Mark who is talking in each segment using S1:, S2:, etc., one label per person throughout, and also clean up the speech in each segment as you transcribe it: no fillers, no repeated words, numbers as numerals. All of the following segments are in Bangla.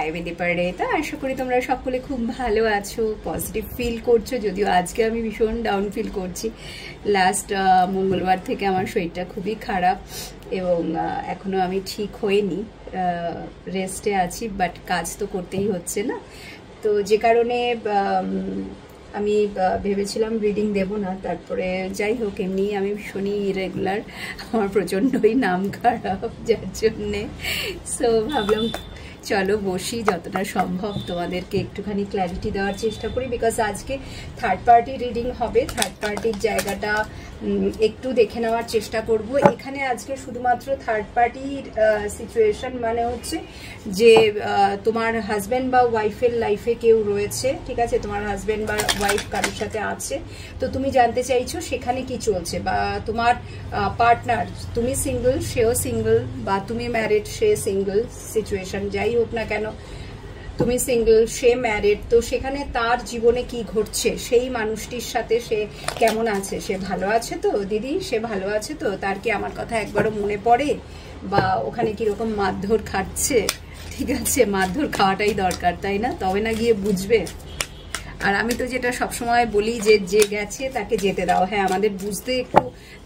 S1: হাই দীপারেতা, আশা করি তোমরা সকলে খুব ভালো আছো, পজিটিভ ফিল করছো। যদিও আজকে আমি ভীষণ ডাউন ফিল করছি। লাস্ট মঙ্গলবার থেকে আমার শরীরটা খুবই খারাপ এবং এখনো আমি ঠিক হইনি, রেস্টে আছি, বাট কাজ তো করতেই হচ্ছে না। তো যে কারণে আমি ভেবেছিলাম রিডিং দেব না, তারপরে যাই হোক এমনি আমি ভীষণই ইরেগুলার, আমার প্রচণ্ডই নাম খারাপ, যার জন্যে সো ভাবলাম চলো বসি, যতটা সম্ভব তোমাদেরকে একটুখানি ক্ল্যারিটি দেওয়ার চেষ্টা করি। বিকজ আজকে থার্ড পার্টি রিডিং হবে, থার্ড পার্টির জায়গাটা একটু দেখে নেওয়ার চেষ্টা করব। এখানে আজকে শুধুমাত্র থার্ড পার্টির সিচুয়েশন মানে হচ্ছে যে তোমার হাজব্যান্ড বা ওয়াইফের লাইফে কেউ রয়েছে, ঠিক আছে, তোমার হাজব্যান্ড বা ওয়াইফ কারোর সাথে আছে, তো তুমি জানতে চাইছো সেখানে কি চলছে, বা তোমার পার্টনার, তুমি সিঙ্গল সেও সিঙ্গল, বা তুমি ম্যারিড সে সিঙ্গল, সিচুয়েশন যাই হোক না কেন, তুমি সিঙ্গল সে ম্যারিড, তো সেখানে তার জীবনে কি ঘটছে, সেই মানুষটির সাথে সে কেমন আছে, সে ভালো আছে তো দিদি, সে ভালো আছে তো, তার কি আমার কথা একবারও মনে পড়ে, বা ওখানে কিরকম মারধর খাচ্ছে, ঠিক আছে, মারধর খাওয়াটাই দরকার, তাই না, তবে না গিয়ে বুঝবে। আর আমি তো যেটা সবসময় বলি যে গেছে তাকে যেতে দাও। হ্যাঁ, আমাদের বুঝতে একটু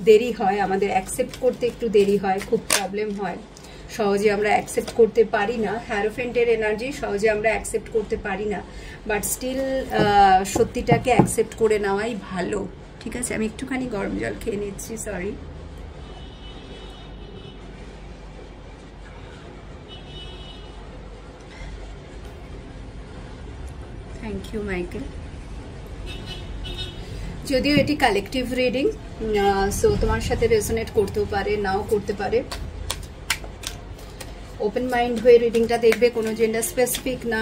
S1: দেরি হয়, আমাদের অ্যাকসেপ্ট করতে একটু দেরি হয়, খুব প্রবলেম হয়, সহজে আমরা অ্যাকসেপ্ট করতে পারি না, হ্যারোফেন্টের এনার্জি সহজে আমরা অ্যাকসেপ্ট করতে পারি না, বাট স্টিল সত্যিটাকে অ্যাকসেপ্ট করে নেওয়াই ভালো, ঠিক আছে। আমি একটুখানি গরম জল খেয়ে নিচ্ছি, সরি। Thank you Michael. যদিও এটি কালেকটিভ রিডিং, সো তোমার সাথে রেজোনেট করতেও পারে, নাও করতে পারে। ওপেন মাইন্ড হয়ে রিডিংটা দেখবে, কোনো জেন্ডার স্পেসিফিক না,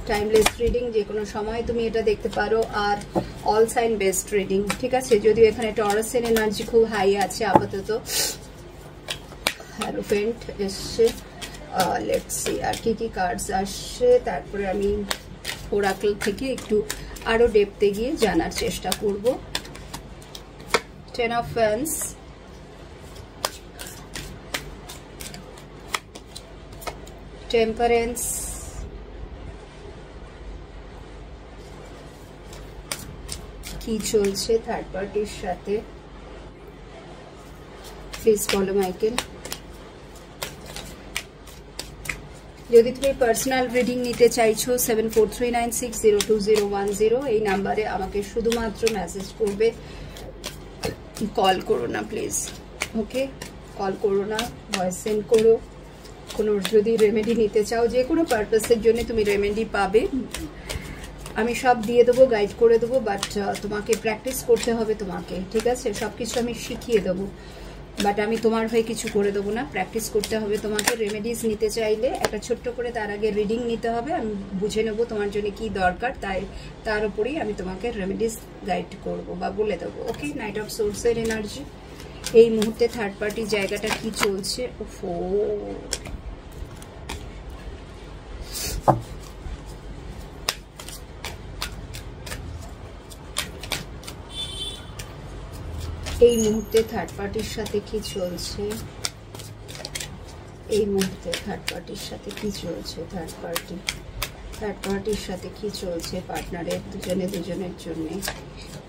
S1: টাইমলেস রিডিং, যে কোনো সময় তুমি এটা দেখতে পারো, আর অল সাইন বেসড রিডিং, ঠিক আছে। যদিও এখানে টরাসের এনার্জি খুব হাই আছে আপাতত, হ্যারোফেন্ট এসছে, লেটস সি আর কি কি কার্ডস আসছে, তারপরে আমি ওরাকল থেকে একটু আরো ডেপথে গিয়ে জানার চেষ্টা করব। 10 of Wands, টেম্পারেন্স, কি চলছে থার্ড পার্টির সাথে, প্লিজ বলো মাইকেল। যদি তুমি পার্সোনাল রিডিং নিতে চাইছো 7439602010 এই নাম্বারে আমাকে শুধুমাত্র মেসেজ করবে, কল করো না প্লিজ, ওকে, কল করো না, ভয়েস সেন্ড করো। কোনো যদি রেমেডি নিতে চাও, যে কোনো পারপাসের জন্য তুমি রেমেডি পাবে, আমি সব দিয়ে দেবো, গাইড করে দেবো, বাট তোমাকে প্র্যাকটিস করতে হবে তোমাকে, ঠিক আছে। সব কিছু আমি শিখিয়ে দেবো, বাট আমি তোমার হয়ে কিছু করে দেবো না, প্র্যাকটিস করতে হবে তোমাকে। রেমেডিস নিতে চাইলে একটা ছোট্ট করে তার আগে রিডিং নিতে হবে, আমি বুঝে নেবো তোমার জন্য কি দরকার, তাই তার উপরেই আমি তোমাকে রেমেডিস গাইড করবো বা বলে দেবো, ওকে। নাইট অফ সোর্সের এনার্জি, এই মুহূর্তে থার্ড পার্টি জায়গাটা কি চলছে, ওফো, এই মুহূর্তে থার্ড পার্টির সাথে কি চলছে, এই মুহূর্তে থার্ড পার্টির সাথে কি চলছে, থার্ড পার্টির সাথে কি চলছে, পার্টনারের দুজনের জন্য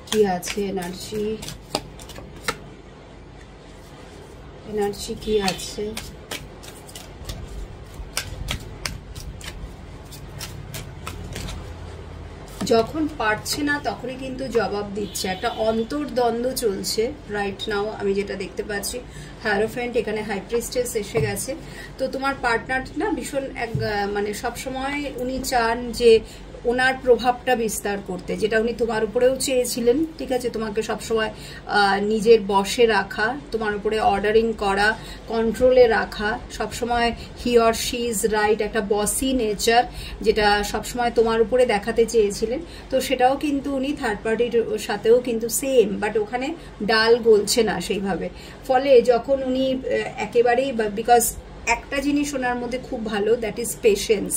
S1: কি আছে এনার্জি কি আছে। যখন পারছে না তখনই কিন্তু জবাব দিচ্ছে, একটা অন্তর্দ্বন্দ্ব চলছে রাইট নাও, আমি যেটা দেখতে পাচ্ছি। হ্যারোফেন্ট, এখানে হাই প্রিস্টেস এসে গেছে, তো তোমার পার্টনার না ভীষণ মানে সবসময় উনি চান যে ওনার প্রভাবটা বিস্তার করতে, যেটা উনি তোমার উপরেও চেয়েছিলেন, ঠিক আছে, তোমাকে সবসময় নিজের বশে রাখা, তোমার উপরে অর্ডারিং করা, কন্ট্রোলে রাখা, সবসময় he or she is right, একটা বসি নেচার যেটা সবসময় তোমার উপরে দেখাতে চেয়েছিলেন, তো সেটাও কিন্তু উনি থার্ড পার্টির সাথেও কিন্তু সেম, বাট ওখানে ডাল গলছে না সেইভাবে। ফলে যখন উনি একেবারেই, বিকজ একটা জিনিস ওনার মধ্যে খুব ভালো, দ্যাট ইজ পেশেন্স।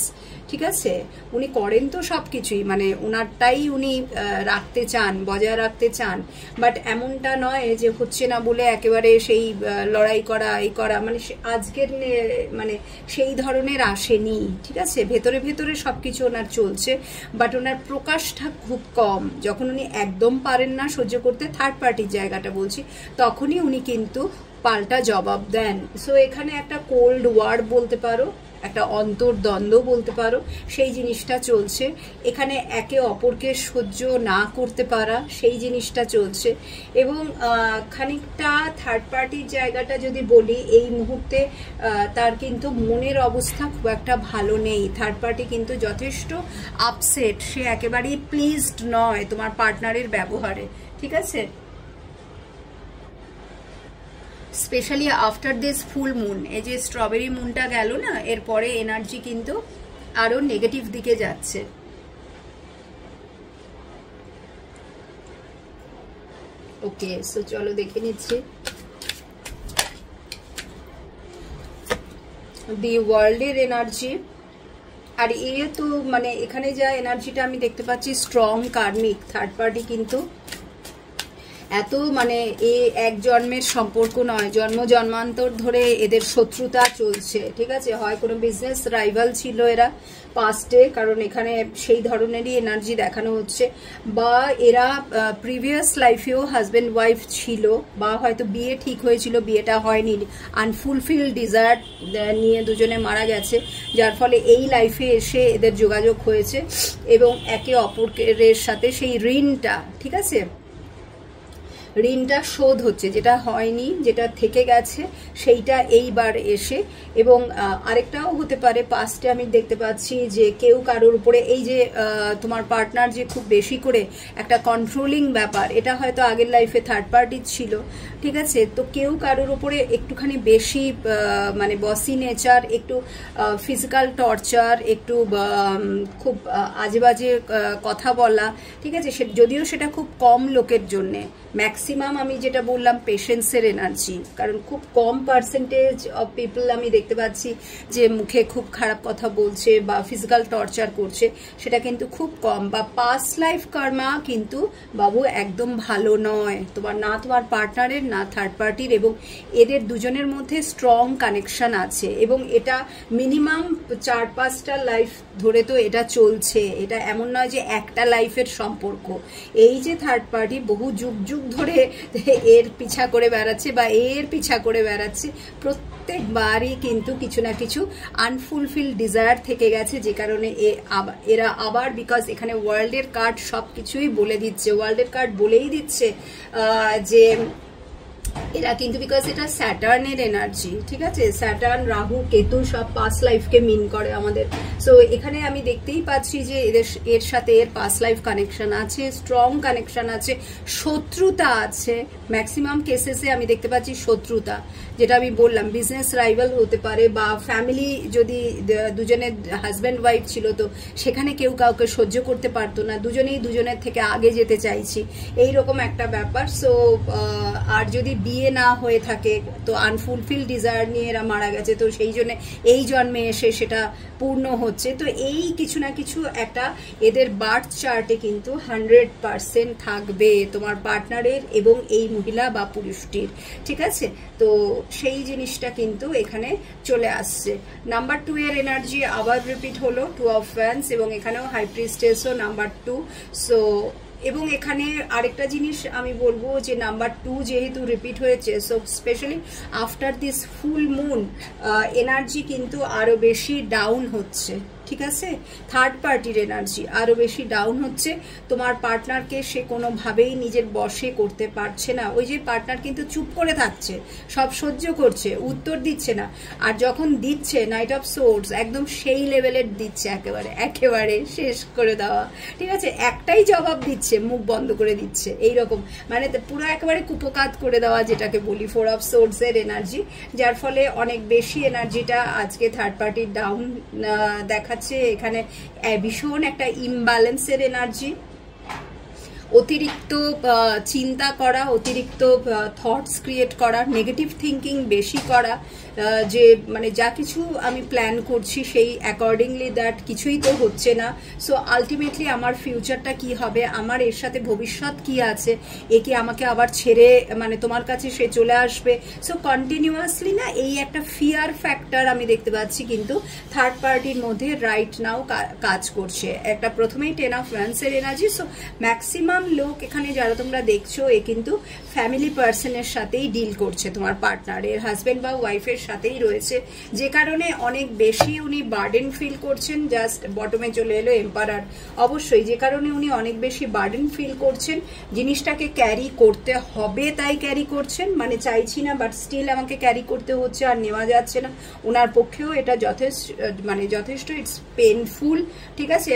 S1: ঠিক আছে, উনি করেন তো সব কিছুই, মানে ওনারটাই উনি রাখতে চান, বজায় রাখতে চান, বাট এমনটা নয় যে হচ্ছে না বলে একেবারে সেই লড়াই করা এই করা, মানে আজকের মানে সেই ধরনের আসেনি। ঠিক আছে, ভেতরে ভেতরে সব কিছু ওনার চলছে, বাট ওনার প্রকাশটা খুব কম। যখন উনি একদম পারেন না সহ্য করতে, থার্ড পার্টির জায়গাটা বলছি, তখনই উনি কিন্তু পাল্টা জবাব দেন। সো এখানে একটা কোল্ড ওয়ার বলতে পারো, একটা অন্তর্দ্বন্দ্ব বলতে পারো, সেই জিনিসটা চলছে এখানে। একে অপরকে সহ্য না করতে পারা, সেই জিনিসটা চলছে। এবং খানিকটা থার্ড পার্টির জায়গাটা যদি বলি, এই মুহূর্তে তার কিন্তু মনের অবস্থা খুব একটা ভালো নেই। থার্ড পার্টি কিন্তু যথেষ্ট আপসেট, সে একেবারেই প্লিজড নয় তোমার পার্টনারের ব্যবহারে। ঠিক আছে, specially after this full moon, এই যে স্ট্রবেরি মুনটা গেল না, এরপরে এনার্জি কিন্তু আরো নেগেটিভ দিকে যাচ্ছে। ওকে, সো চলো দেখে নিচ্ছি দি ওয়ার্ল্ডের এনার্জি। আর এ তো মানে এখানে যা এনার্জিটা আমি দেখতে পাচ্ছি, স্ট্রং কার্মিক। থার্ড পার্টি কিন্তু এত মানে এ এক জন্মের সম্পর্ক নয়, জন্ম জন্মান্তর ধরে এদের শত্রুতা চলছে। ঠিক আছে, হয় কোনো বিজনেস রাইভাল ছিল এরা পাস্টে, কারণ এখানে সেই ধরনেরই এনার্জি দেখানো হচ্ছে, বা এরা প্রিভিয়াস লাইফেও হাজব্যান্ড ওয়াইফ ছিল, বা হয়তো বিয়ে ঠিক হয়েছিল, বিয়েটা হয়নি, আনফুলফিল ডিজায়ার নিয়ে দুজনে মারা গেছে, যার ফলে এই লাইফে এসে এদের যোগাযোগ হয়েছে এবং একে অপরের সাথে সেই ঋণটা, ঠিক আছে, ঋণটা শোধ হচ্ছে, যেটা হয়নি, যেটা থেকে গেছে, সেইটা এইবার এসে। এবং আরেকটাও হতে পারে, পাস্টে আমি দেখতে পাচ্ছি যে কেউ কারোর উপরে, এই যে তোমার পার্টনার যে খুব বেশি করে একটা কন্ট্রোলিং ব্যাপার, এটা হয়তো আগের লাইফে থার্ড পার্টির ছিল। ঠিক আছে, তো কেউ কারোর উপরে একটুখানি বেশি মানে বসি নেচার, একটু ফিজিক্যাল টর্চার, একটু খুব আজে বাজে কথা বলা। ঠিক আছে, যদিও সেটা খুব কম লোকের জন্যে, ম্যাক্সিমাম আমি যেটা বললাম পেশেন্সের এনার্জি, কারণ খুব কম পার্সেন্টেজ অফ পিপল আমি দেখতে পাচ্ছি যে মুখে খুব খারাপ কথা বলছে বা ফিজিক্যাল টর্চার করছে, সেটা কিন্তু খুব কম। বা পাস্ট লাইফ কর্মা কিন্তু বাবু একদম ভালো নয়, তোমার না তোমার পার্টনারের না থার্ড পার্টির, এবং এদের দুজনের মধ্যে স্ট্রং কানেকশন আছে, এবং এটা মিনিমাম 4-5টা লাইফ ধরে তো এটা চলছে। এটা এমন নয় যে একটা লাইফের সম্পর্ক। এই যে থার্ড পার্টি বহু যুগ যুগ ধরে এর পিছা করে বেড়াচ্ছে বা এর পিছা করে বেড়াচ্ছে, প্রত্যেকবারই কিন্তু কিছু না কিছু আনফুলফিল ডিজায়ার থেকে গেছে, যে কারণে এরা আবার, বিকজ এখানে ওয়ার্ল্ডের কার্ড সব কিছুই বলে দিচ্ছে, ওয়ার্ল্ডের কার্ড বলেই দিচ্ছে যে এরা কিন্তু, বিকজ এটা স্যাটার্নের এনার্জি। ঠিক আছে, স্যাটার্ন, রাহু, কেতু সব পাস্ট লাইফকে মিন করে আমাদের। সো এখানে আমি দেখতেই পাচ্ছি যে এর সাথে এর পাস্ট লাইফ কানেকশন আছে, স্ট্রং কানেকশন আছে, শত্রুতা আছে। ম্যাক্সিমাম কেসেসে আমি দেখতে পাচ্ছি শত্রুতা, যেটা আমি বললাম বিজনেস রাইভাল হতে পারে, বা ফ্যামিলি যদি দুজনের হাজব্যান্ড ওয়াইফ ছিল, তো সেখানে কেউ কাউকে সহ্য করতে পারতো না, দুজনেই দুজনের থেকে আগে যেতে চাইছি, এইরকম একটা ব্যাপার। সো আর যদি বিয়ে না হয়ে থাকে, তো আনফুলফিল ডিজায়ার নিয়ে এরা মারা গেছে, তো সেই জন্য এই জন্মে এসে সেটা পূর্ণ হচ্ছে। তো এই কিছু না কিছু একটা এদের বার্থ চার্টে কিন্তু 100% থাকবে তোমার পার্টনারের এবং এই মহিলা বা পুরুষটির। ঠিক আছে, তো সেই জিনিসটা কিন্তু এখানে চলে আসছে। নাম্বার 2 এর এনার্জি আবার রিপিট হলো, 2 অফ ওয়ান্স, এবং এখানেও হাই প্রিস্টেসও নাম্বার 2। সো এবং এখানে আরেকটা জিনিস আমি বলবো যে নাম্বার 2 যেহেতু রিপিট হয়েছে, so specially after this full moon energy কিন্তু আরো বেশি ডাউন হচ্ছে। ঠিক আছে, থার্ড পার্টির এনার্জি আরো বেশি ডাউন হচ্ছে। তোমার পার্টনারকে সে কোনোভাবেই নিজের বশে করতে পারছে না। ওই যে পার্টনার কিন্তু চুপ করে থাকছে, সব সহ্য করছে, উত্তর দিচ্ছে না, আর যখন দিচ্ছে নাইট অফ সোর্ডস একদম সেই লেভেলের দিচ্ছে, একেবারে শেষ করে দেওয়া। ঠিক আছে, একটাই জবাব দিচ্ছে, মুখ বন্ধ করে দিচ্ছে, এইরকম মানে পুরো একেবারে কুপকাত করে দেওয়া, যেটাকে বলি 4 অফ সোর্ডস এর এনার্জি, যার ফলে অনেক বেশি এনার্জিটা আজকে থার্ড পার্টির ডাউন দেখাচ্ছে। এখানে ভীষণ একটা ইমব্যালেন্সের এনার্জি, অতিরিক্ত চিন্তা করা, অতিরিক্ত থটস ক্রিয়েট করা, নেগেটিভ থিঙ্কিং বেশি করা, যে মানে যা কিছু আমি প্ল্যান করছি সেই অ্যাকর্ডিংলি দ্যাট কিছুই তো হচ্ছে না। সো আলটিমেটলি আমার ফিউচারটা কি হবে, আমার এর সাথে ভবিষ্যৎ কি আছে, এ কি আমাকে আবার ছেড়ে মানে তোমার কাছে সে চলে আসবে। সো কন্টিনিউয়াসলি না এই একটা ফিয়ার ফ্যাক্টর আমি দেখতে পাচ্ছি কিন্তু থার্ড পার্টির মধ্যে রাইট নাও কাজ করছে। একটা প্রথমেই 10 অফ ওয়ান্ডসের এনার্জি। সো ম্যাক্সিমাম লোক এখানে যারা তোমরা দেখছো এ কিন্তু ফ্যামিলি পার্সনের সাথেই ডিল করছে, তোমার পার্টনার এর হাজবেন্ড বা ওয়াইফের সাথেই রয়েছে, যে কারণে অনেক বেশি উনি বার্ডেন ফিল করছেন। জাস্ট বটমে চলে এলো এম্পারার, অবশ্যই যে কারণে উনি অনেক বেশি বার্ডেন ফিল করছেন, জিনিসটাকে ক্যারি করতে হবে তাই ক্যারি করছেন, মানে চাইছি না বাট স্টিল আমাকে ক্যারি করতে হচ্ছে আর নেওয়া যাচ্ছে না। ওনার পক্ষেও এটা যথেষ্ট ইটস পেনফুল, ঠিক আছে।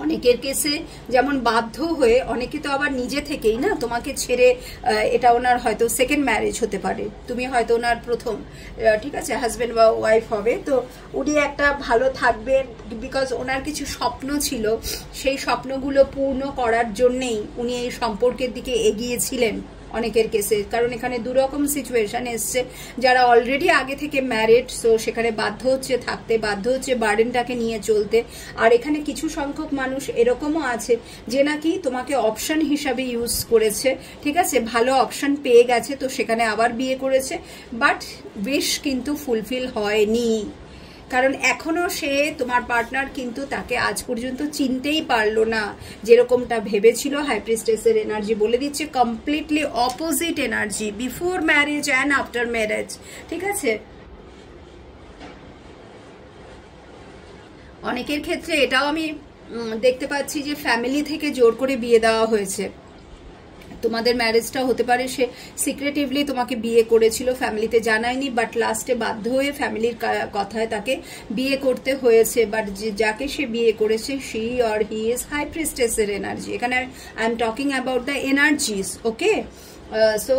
S1: অনেকের কেসে যেমন বাধ্য হয়ে, অনেকে তো আবার নিজে থেকেই না তোমাকে ছেড়ে, এটা ওনার হয়তো সেকেন্ড ম্যারেজ হতে পারে, তুমি হয়তো ওনার প্রথম, ঠিক আছে, হাজবেন্ড বা ওয়াইফ হবে। তো উনি একটা ভালো থাকবেন বিকজ ওনার কিছু স্বপ্ন ছিল, সেই স্বপ্নগুলো পূর্ণ করার জন্যেই উনি এই সম্পর্কের দিকে এগিয়েছিলেন অনেকের কেসে। কারণ এখানে দুরকম সিচুয়েশন এসছে, যারা অলরেডি আগে থেকে ম্যারিড, সো সেখানে বাধ্য হচ্ছে থাকতে, বাধ্য হচ্ছে বার্ডেনটাকে নিয়ে চলতে। আর এখানে কিছু সংখ্যক মানুষ এরকমও আছে যে নাকি তোমাকে অপশন হিসাবে ইউজ করেছে, ঠিক আছে, ভালো অপশন পেয়ে গেছে তো সেখানে আবার বিয়ে করেছে, বাট উইশ কিন্তু ফুলফিল হয়নি। কারণ এখনো সে তোমার পার্টনার কিন্তু তাকে আজ পর্যন্ত চিনতেই পারলো না যেরকমটা ভেবেছিল। হাই প্রিস্টেসের এনার্জি বলে দিচ্ছে completely opposite energy before marriage and after marriage, ঠিক আছে। অনেকের ক্ষেত্রে এটাও আমি দেখতে পাচ্ছি যে ফ্যামিলি থেকে জোর করে বিয়ে দেওয়া হয়েছে। তোমাদের ম্যারেজটা হতে পারে সে সিক্রেটিভলি তোমাকে বিয়ে করেছিল, ফ্যামিলিতে জানায়নি, বাট লাস্টে বাধ্য হয়ে ফ্যামিলির কথায় তাকে বিয়ে করতে হয়েছে। বাট যাকে সে বিয়ে করেছে she or he is high প্রিস্টেসের এনার্জি। এখানে I am talking about the energies, okay. So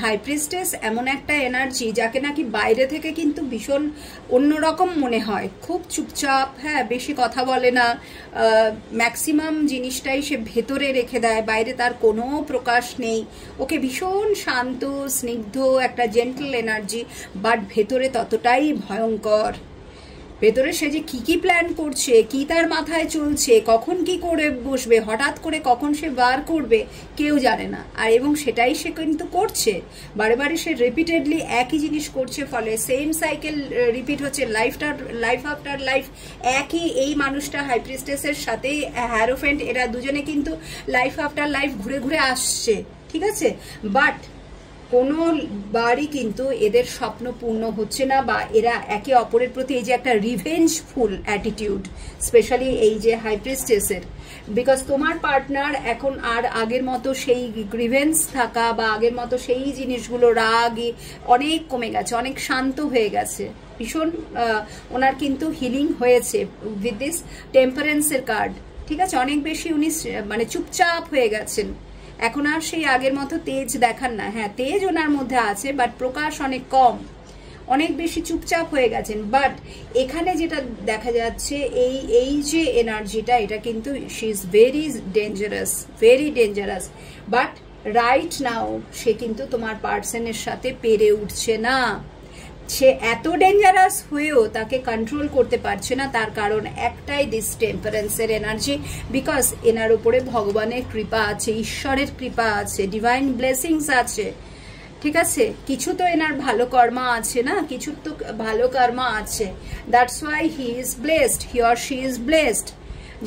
S1: high priestess এমন একটা এনার্জি যাকে নাকি বাইরে থেকে কিন্তু ভীষণ অন্যরকম মনে হয়, খুব চুপচাপ, হ্যাঁ, বেশি কথা বলে না, ম্যাক্সিমাম জিনিসটাই সে ভেতরে রেখে দেয়, বাইরে তার কোনো প্রকাশ নেই। ওকে ভীষণ শান্ত স্নিগ্ধ একটা জেন্টল এনার্জি, বাট ভেতরে ততটাই ভয়ঙ্কর। ভেতরে সে যে কি প্ল্যান করছে, কি তার মাথায় চলছে, কখন কি করে বসবে, হঠাৎ করে কখন সে বার করবে কেউ জানে না। আর এবং সেটাই সে কিন্তু করছে, বারে বারে সে রিপিটেডলি একই জিনিস করছে, ফলে সেম সাইকেল রিপিট হচ্ছে, লাইফ আফটার লাইফ একই। এই মানুষটা হাই প্রিস্টেসের সাথে হ্যারোফেন্ট, এরা দুজনে কিন্তু লাইফ আফটার লাইফ ঘুরে ঘুরে আসছে, ঠিক আছে, বাট কোনো বারই কিন্তু এদের স্বপ্ন পূর্ণ হচ্ছে না, বা এরা একে অপরের প্রতি এই যে একটা রিভেঞ্জফুল অ্যাটিটিউড, স্পেশালি এই যে হাই প্রিস্টেসের, বিকজ তোমার পার্টনার এখন আর আগের মতো সেই গ্রিভেন্স থাকা বা আগের মতো সেই জিনিসগুলো রাগই অনেক কমে গেছে, অনেক শান্ত হয়ে গেছে, ভীষণ ওনার কিন্তু হিলিং হয়েছে উইথ দিস টেম্পারেন্সের কার্ড, ঠিক আছে। অনেক বেশি উনি মানে চুপচাপ হয়ে গেছেন, এখন আর সেই আগের মতো তেজ দেখান না। হ্যাঁ, তেজ ওনার মধ্যে আছে, বাট প্রকাশ অনেক কম, অনেক বেশি চুপচাপ হয়ে গেছেন। বাট এখানে যেটা দেখা যাচ্ছে এই যে এনার্জিটা, এটা কিন্তু she is very dangerous, but right now সে কিন্তু তোমার পার্সনের সাথে পেরে উঠছে না। সে এত ডেঞ্জারাস হয়েও তাকে কন্ট্রোল করতে পারছে না, তার কারণ একটাই, দিস টেম্পারেন্সের এনার্জি, বিকজ এনার উপরে ভগবানের কৃপা আছে, ঈশ্বরের কৃপা আছে, ডিভাইন ব্লেসিংস আছে, ঠিক আছে। কিছু তো এনার ভালো কর্মা আছে না, কিছু তো ভালো কর্মা আছে, that's why he is blessed, he or she is blessed,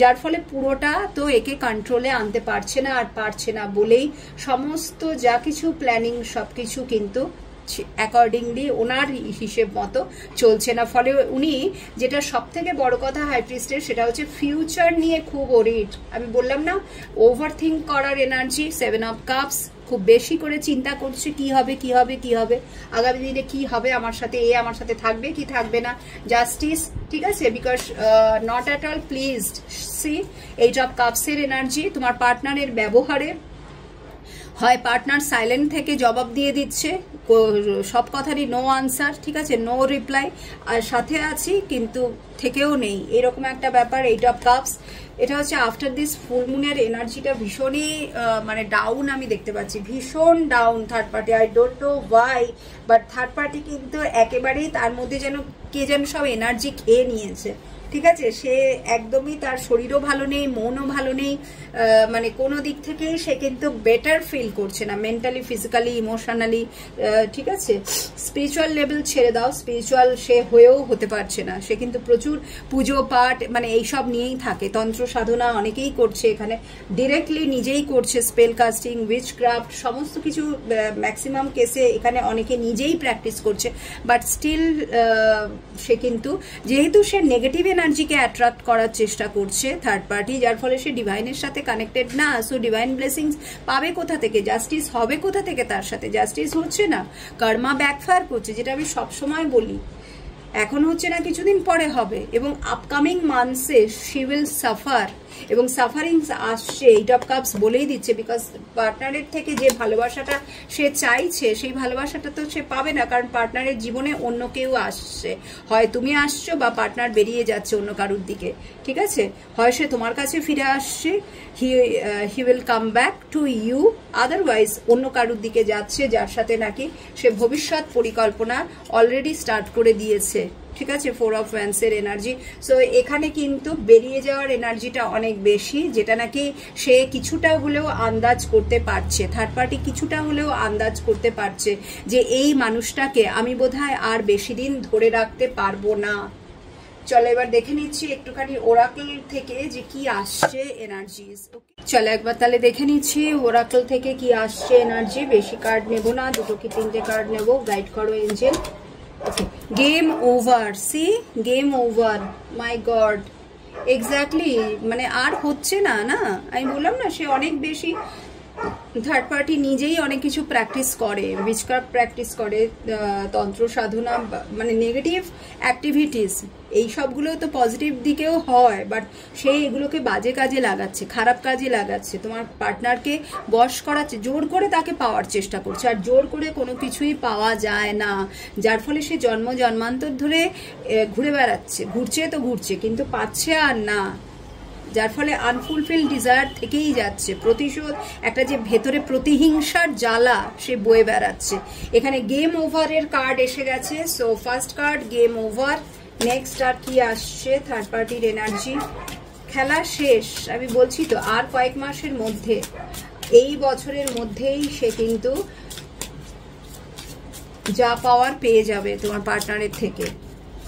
S1: যার ফলে পুরোটা তো একে কন্ট্রোলে আনতে পারছে না, আর পারছে না বলেই সমস্ত যা কিছু প্ল্যানিং সবকিছু কিন্তু অ্যাকর্ডিংলি ওনার হিসেব মতো চলছে না। ফলে উনি যেটা সব থেকে বড় কথা হাই প্রিস্টের, সেটা হচ্ছে ফিউচার নিয়ে খুব ওরিড। আমি বললাম না, ওভার থিঙ্ক করার এনার্জি, 7 অফ কাপস, খুব বেশি করে চিন্তা করছে কি হবে কি হবে কি হবে, আগামী দিনে কি হবে, আমার সাথে আমার সাথে থাকবে কি থাকবে না, জাস্টিস, ঠিক আছে, because not at all pleased. See 8 of কাপসের এনার্জি, তোমার পার্টনারের ব্যবহারে হয় পার্টনার সাইলেন্ট থেকে জবাব দিয়ে দিচ্ছে, সব কথারই নো আনসার, ঠিক আছে, নো রিপ্লাই, আর সাথে আছি কিন্তু থেকেও নেই, এরকম একটা ব্যাপার 8 অফ কাপস। এটা হচ্ছে আফটার দিস ফুল মুনের এনার্জিটা ভীষণই মানে ডাউন আমি দেখতে পাচ্ছি, ভীষণ down third party. I don't know Y, but third party কিন্তু একেবারেই তার মধ্যে যেন কে যেন সব এনার্জি খেয়ে নিয়েছে, ঠিক আছে? সে একদমই, তার শরীরও ভালো নেই, মনও ভালো নেই, মানে কোনো দিক থেকেই সে কিন্তু বেটার ফিল করছে না, মেন্টালি, ফিজিক্যালি, ইমোশনালি, ঠিক আছে? স্পিরিচুয়াল লেভেল ছেড়ে দাও, স্পিরিচুয়াল সে হয়েও হতে পারছে না। সে কিন্তু প্রচুর পুজো পাঠ মানে এইসব নিয়েই থাকে, তন্ত্র সাধনা অনেকেই করছে এখানে, ডিরেক্টলি নিজেই করছে, স্পেল কাস্টিং, উইচক্রাফট, সমস্ত কিছু ম্যাক্সিমাম কেসে এখানে অনেকে নিজেই প্র্যাকটিস করছে। বাট স্টিল সে কিন্তু, যেহেতু সে নেগেটিভ এনার্জিকে অ্যাট্রাক্ট করার চেষ্টা করছে থার্ড পার্টি, যার ফলে সে ডিভাইনের সাথে কানেক্টেড না। সো ডিভাইন ব্লেসিংস পাবে কোথা থেকে, জাস্টিস হবে কোথা থেকে, তার সাথে জাস্টিস হচ্ছে না, কর্মা ব্যাকফায়ার করছে, যেটা আমি সবসময় বলি। এখন হচ্ছে না, কিছুদিন পরে হবে, এবং আপকামিং মান্থসে শি উইল সাফার, এবং সাফারিংস আসছে, এইট অফ কাপস বলেই দিচ্ছে। বিকজ পার্টনারের থেকে যে ভালোবাসাটা সে চাইছে, সেই ভালোবাসাটা তো সে পাবে না, কারণ পার্টনারের জীবনে অন্য কেউ আসছে, হয় তুমি আসছো বা পার্টনার বেরিয়ে যাচ্ছে অন্য কারুর দিকে, ঠিক আছে? হয় সে তোমার কাছে ফিরে আসছে, he will come back to you, otherwise অন্য কারুর দিকে যাচ্ছে, যার সাথে নাকি সে ভবিষ্যৎ পরিকল্পনা অলরেডি স্টার্ট করে দিয়েছে, ঠিক আছে? 4 অফ ওয়ান্ডসের এনার্জি। সো এখানে কিন্তু বেরিয়ে যাওয়ার এনার্জিটা অনেক বেশি, যেটা নাকি সে কিছুটা হলেও আন্দাজ করতে পারছে, থার্ড পার্টি কিছুটা হলেও আন্দাজ করতে পারছে যে এই মানুষটাকে আমি বোধহয় আর বেশি দিন ধরে রাখতে পারবো না। চলো এবার দেখে নিচ্ছি একটুখানি ওরাকল থেকে যে কি আসছে এনার্জিস। চলো একবার তাহলে দেখে নিচ্ছি ওরাকল থেকে কি আসছে এনার্জি। বেশি কার্ড নেব না, দুটো কি তিনটে কার্ড নেব। গাইড করো angel. Okay, game over. See, game over. My god, exactly, মানে আর হচ্ছে না। না, আমি বললাম না, সে অনেক বেশি থার্ড পার্টি নিজেই অনেক কিছু প্র্যাকটিস করে, উইচক্রাফট প্র্যাকটিস করে, তন্ত্র সাধনা, মানে নেগেটিভ অ্যাক্টিভিটিস, এই সবগুলো তো পজিটিভ দিকেও হয়, বাট সে এগুলোকে বাজে কাজে লাগাচ্ছে, খারাপ কাজে লাগাচ্ছে, তোমার পার্টনারকে বশ করাচ্ছে, জোর করে তাকে পাওয়ার চেষ্টা করছে, আর জোর করে কোনো কিছুই পাওয়া যায় না, যার ফলে সে জন্ম জন্মান্তর ধরে ঘুরে বেড়াচ্ছে, ঘুরছে তো ঘুরছে, কিন্তু পাচ্ছে আর না, যার ফলে আনফুলফিল ডিজায়ার থেকেই যাচ্ছে, প্রতিশোধ, একটা যে ভেতরে প্রতিহিংসার জ্বালা সে বয়ে বেড়াচ্ছে। এখানে গেম ওভারের কার্ড এসে গেছে। So first card game over. Next আর কি আসছে থার্ড পার্টির এনার্জি? খেলা শেষ, আমি বলছি তো, আর কয়েক মাসের মধ্যে, এই বছরের মধ্যেই সে কিন্তু যা পাওয়ার পেয়ে যাবে তোমার পার্টনারের থেকে।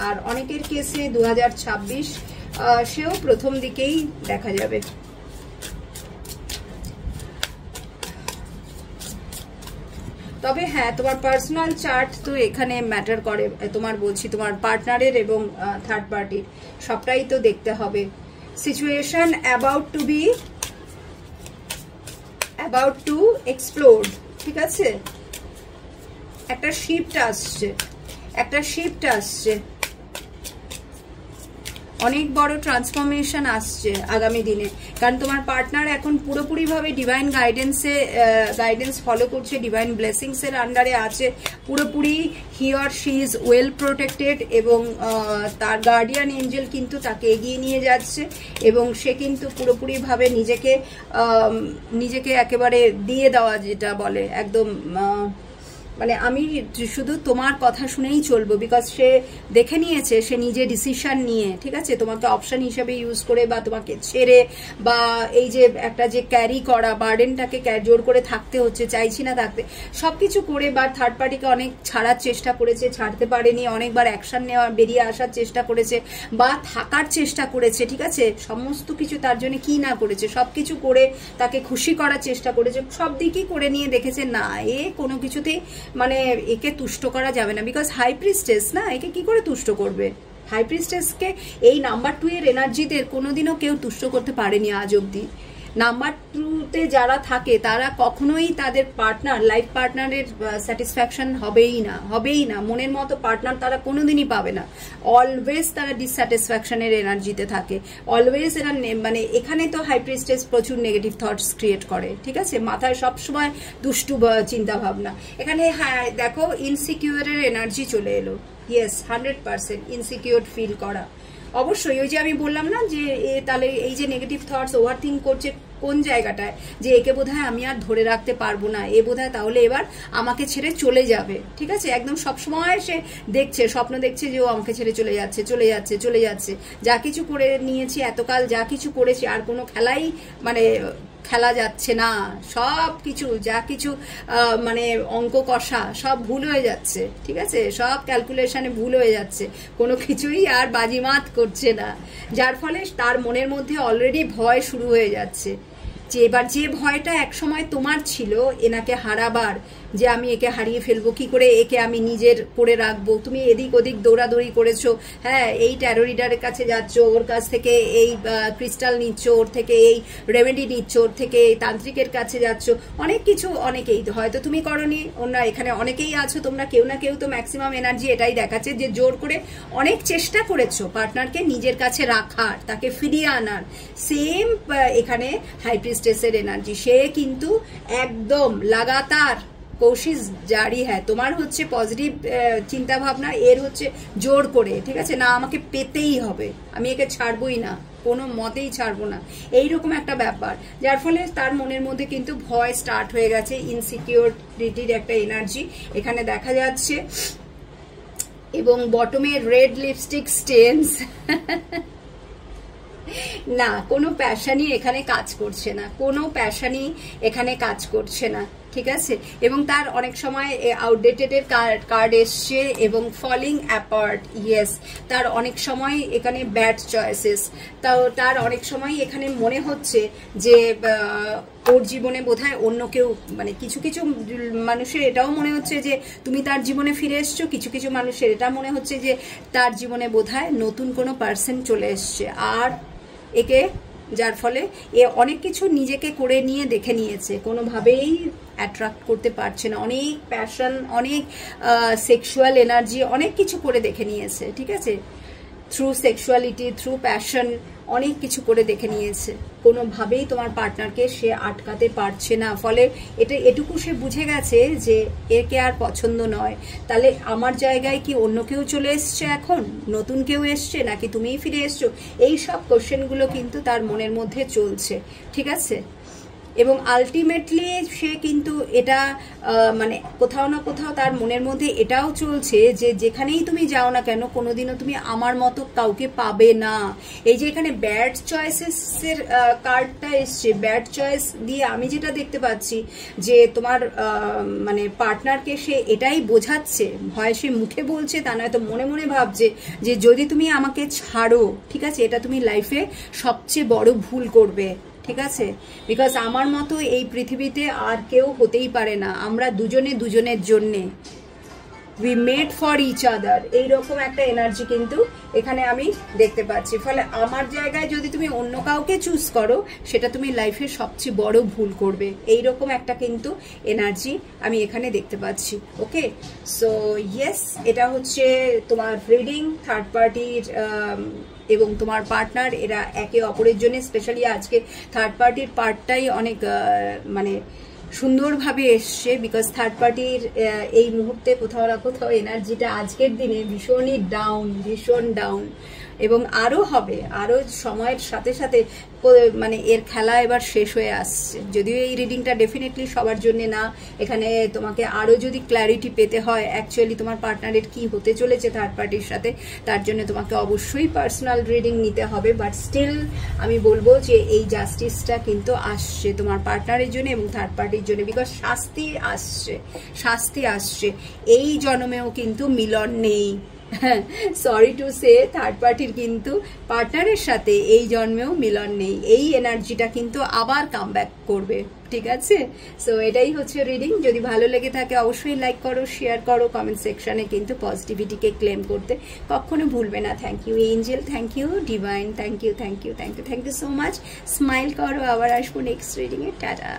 S1: আর অনেকের কেসে 2026 সেও প্রথম দিকেই দেখা যাবে। তবে হ্যাঁ, তোমার পার্সোনাল চার্ট তো এখানে ম্যাটার করে, তোমার বলছি তোমার পার্টনারের এবং থার্ড পার্টির সবটাই তো দেখতে হবে। সিচুয়েশন অ্যাবাউট টু এক্সপ্লোর, ঠিক আছে? একটা শিফট আসছে, অনেক বড় ট্রান্সফরমেশন আসছে আগামী দিনে, কারণ তোমার পার্টনার এখন পুরোপুরিভাবে ডিভাইন গাইডেন্স ফলো করছে, ডিভাইন ব্লেসিংস এর আন্ডারে আছে পুরোপুরি। He or she is well protected, এবং তার গার্ডিয়ান এঞ্জেল কিন্তু তাকে এগিয়ে নিয়ে যাচ্ছে, এবং সে কিন্তু পুরোপুরিভাবে নিজেকে একেবারে দিয়ে দেওয়া, যেটা বলে একদম, মানে আমি শুধু তোমার কথা শুনেই চলবো, বিকজ সে দেখে নিয়েছে, সে নিজে ডিসিশন নিয়ে, ঠিক আছে, তোমাকে অপশন হিসেবে ইউজ করে বা তোমাকে ছেড়ে, বা এই যে একটা যে ক্যারি করা বার্ডেনটাকে জোর করে থাকতে হচ্ছে, চাইছি না থাকতে, সবকিছু করে, বা থার্ড পার্টিকে অনেক ছাড়ার চেষ্টা করেছে, ছাড়তে পারেনি, অনেকবার অ্যাকশন নেওয়া, বেরিয়ে আসার চেষ্টা করেছে, বা থাকার চেষ্টা করেছে, ঠিক আছে, সমস্ত কিছু তার জন্য কি না করেছে, সবকিছু করে তাকে খুশি করার চেষ্টা করেছে, সব দিকই করে নিয়ে দেখেছে না, এ কোনো কিছুতেই, মানে একে তুষ্ট করা যাবে না, বিকজ হাই প্রিস্টেস না, একে কি করে তুষ্ট করবে? হাই প্রিস্টেসকে এই নাম্বার 2 এর এনার্জিতে কোনোদিনও কেউ তুষ্ট করতে পারেনি আজ অব্দি। নাম্বার 2-তে যারা থাকে তারা কখনোই তাদের পার্টনার, লাইফ পার্টনারের স্যাটিসফ্যাকশন হবেই না, মনের মতো পার্টনার তারা কোনোদিনই পাবে না, অলওয়েজ তারা ডিসস্যাটিসফ্যাকশনের এনার্জিতে থাকে, অলওয়েজ এরা, মানে এখানে তো হাই প্রিস্টেস প্রচুর নেগেটিভ থটস ক্রিয়েট করে, ঠিক আছে, মাথায় সবসময় দুষ্টু চিন্তা ভাবনা। এখানে হ্যাঁ দেখো, ইনসিকিউরের এনার্জি চলে এলো, ইয়েস 100% ইনসিকিউর ফিল করা, অবশ্যই ওই যে আমি বললাম না যে তাহলে এই যে নেগেটিভ থটস ওভার থিঙ্ক করছে কোন জায়গাটায়, যে একে বোধহয় আমি আর ধরে রাখতে পারবো না, এ বোধহয় তাহলে এবার আমাকে ছেড়ে চলে যাবে, ঠিক আছে, একদম সবসময় সে দেখছে, স্বপ্ন দেখছে যে ও আমাকে ছেড়ে চলে যাচ্ছে চলে যাচ্ছে চলে যাচ্ছে, যা কিছু করে নিয়েছি এতকাল, যা কিছু করেছি আর কোনো খেলাই মানে খেলা যাচ্ছে না, সব কিছু যা কিছু মানে অঙ্ক কষা সব ভুল হয়ে যাচ্ছে, ঠিক আছে, সব ক্যালকুলেশনে ভুল হয়ে যাচ্ছে, কোনো কিছুই আর বাজিমাত করছে না, যার ফলে তার মনের মধ্যে অলরেডি ভয় শুরু হয়ে যাচ্ছে, যে এবার যে ভয়টা একসময় তোমার ছিল এনাকে হারাবার, যে আমি একে হারিয়ে ফেলবো, কি করে একে আমি নিজের করে রাখবো, তুমি এদিক ওদিক দৌড়াদৌড়ি করেছো, হ্যাঁ, এই ট্যারো রিডারের কাছে যাচ্ছ, ওর কাছ থেকে এই ক্রিস্টাল নিচ্ছ, ওর থেকে এই রেমেডি নিচ্ছ, ওর থেকে এই তান্ত্রিকের কাছে যাচ্ছ, অনেক কিছু, অনেকেই হয়তো তুমি করনি, অন্য এখানে অনেকেই আছো তোমরা, কেউ না কেউ তো ম্যাক্সিমাম এনার্জি এটাই দেখাচ্ছে যে জোর করে অনেক চেষ্টা করেছো পার্টনারকে নিজের কাছে রাখার, তাকে ফিরিয়ে আনার, সেম এখানে হাই প্রিস্টেসের এনার্জি, সে কিন্তু একদম লাগাতার কোশিশ জারি হ্যাঁ, তোমার হচ্ছে পজিটিভ চিন্তা ভাবনা, এর হচ্ছে জোর করে, ঠিক আছে, না আমাকে পেতেই হবে, আমি একে ছাড়বই না, কোনো মতেই ছাড়বো না, এইরকম একটা ব্যাপার, যার ফলে তার মনের মধ্যে কিন্তু ভয় স্টার্ট হয়ে গেছে, ইনসিকিউরিটির একটা এনার্জি এখানে দেখা যাচ্ছে, এবং বটমে রেড লিপস্টিক স্টেন্স না, কোনো প্যাশনই এখানে কাজ করছে না, কোনো প্যাশনই এখানে কাজ করছে না, ঠিক আছে, এবং তার অনেক সময় আউটডেটেড কার্ড এসছে এবং ফলিং অ্যাপার্ট, ইয়েস, তার অনেক সময় এখানে ব্যাড চয়েসেস, তার অনেক সময় এখানে মনে হচ্ছে যে ওর জীবনে বোধহয় অন্য কেউ, মানে কিছু কিছু মানুষের এটাও মনে হচ্ছে যে তুমি তার জীবনে ফিরে এসছো, কিছু কিছু মানুষের এটা মনে হচ্ছে যে তার জীবনে বোধহয় নতুন কোনো পার্সন চলে এসছে, আর একে যার ফলে এ অনেক কিছু নিজেকে করে নিয়ে দেখে নিয়েছে, কোনোভাবেই অ্যাট্রাক্ট করতে পারছে না, অনেক প্যাশন, অনেক সেক্সুয়াল এনার্জি, অনেক কিছু করে দেখে নিয়েছে, ঠিক আছে, থ্রু সেক্সুয়ালিটি, থ্রু প্যাশন, অনেক কিছু করে দেখে নিয়েছে, কোনোভাবেই তোমার পার্টনারকে সে আটকাতে পারছে না, ফলে এটুকু সে বুঝে গেছে যে একে আর পছন্দ নয়, তাহলে আমার জায়গায় কি অন্য কেউ চলে এসছে, এখন নতুন কেউ এসছে, নাকি তুমিই ফিরে এসছো, এই সব কোশ্চেনগুলো কিন্তু তার মনের মধ্যে চলছে, ঠিক আছে, এবং আলটিমেটলি সে কিন্তু এটা মানে কোথাও না কোথাও তার মনের মধ্যে এটাও চলছে যে যেখানেই তুমি যাও না কেন কোনোদিনও তুমি আমার মতো কাউকে পাবে না, এই যে এখানে ব্যাড চয়েসেসের কার্ডটা এসছে, ব্যাড চয়েস দিয়ে আমি যেটা দেখতে পাচ্ছি যে তোমার মানে পার্টনারকে সে এটাই বোঝাচ্ছে, ভয় সে মুখে বলছে তা নয় তো মনে মনে ভাবছে যে যদি তুমি আমাকে ছাড়ো, ঠিক আছে, এটা তুমি লাইফে সবচেয়ে বড় ভুল করবে, ঠিক আছে, বিকজ আমার মতো এই পৃথিবীতে আর কেউ হতেই পারে না, আমরা দুজনে দুজনের জন্যে, we made for each other, এইরকম একটা এনার্জি কিন্তু এখানে আমি দেখতে পাচ্ছি, ফলে আমার জায়গায় যদি তুমি অন্য কাউকে চুজ করো সেটা তুমি লাইফে সবচেয়ে বড় ভুল করবে, এইরকম একটা কিন্তু এনার্জি আমি এখানে দেখতে পাচ্ছি, ওকে, সো ইয়েস, এটা হচ্ছে তোমার রিডিং, থার্ড পার্টির এবং তোমার পার্টনার এরা একে অপরের জন্য, স্পেশালি আজকে থার্ড পার্টির পার্টটাই অনেক মানে সুন্দরভাবে এসছে, বিকজ থার্ড পার্টির এই মুহূর্তে কোথাও না কোথাও এনার্জিটা আজকের দিনে ভীষণই ডাউন, ভীষণ ডাউন, এবং আরও হবে, আরও সময়ের সাথে সাথে মানে এর খেলা এবার শেষ হয়ে আসছে, যদিও এই রিডিংটা ডেফিনেটলি সবার জন্য না, এখানে তোমাকে আরও যদি ক্ল্যারিটি পেতে হয় অ্যাকচুয়ালি তোমার পার্টনারের কি হতে চলেছে থার্ড পার্টির সাথে, তার জন্য তোমাকে অবশ্যই পার্সোনাল রিডিং নিতে হবে, বাট স্টিল আমি বলবো যে এই জাস্টিসটা কিন্তু আসছে তোমার পার্টনারের জন্য এবং থার্ড পার্টির জন্য, বিকজ শাস্তি আসছে, শাস্তি আসছে, এই জন্মেও কিন্তু মিলন নেই, সরি টু সে, থার্ড পার্টির কিন্তু পার্টনারের সাথে এই জন্মেও মিলন নেই, এই এনার্জিটা কিন্তু আবার কাম ব্যাক করবে, ঠিক আছে, সো এটাই হচ্ছে রিডিং, যদি ভালো লেগে থাকে অবশ্যই লাইক করো, শেয়ার করো, কমেন্ট সেকশনে কিন্তু পজিটিভিটিকে ক্লেম করতে কখনো ভুলবে না, thank you angel, thank you divine, thank you thank you thank you thank you so much, smile করো, আবার আসবো নেক্সট রিডিংয়ে, টাটা।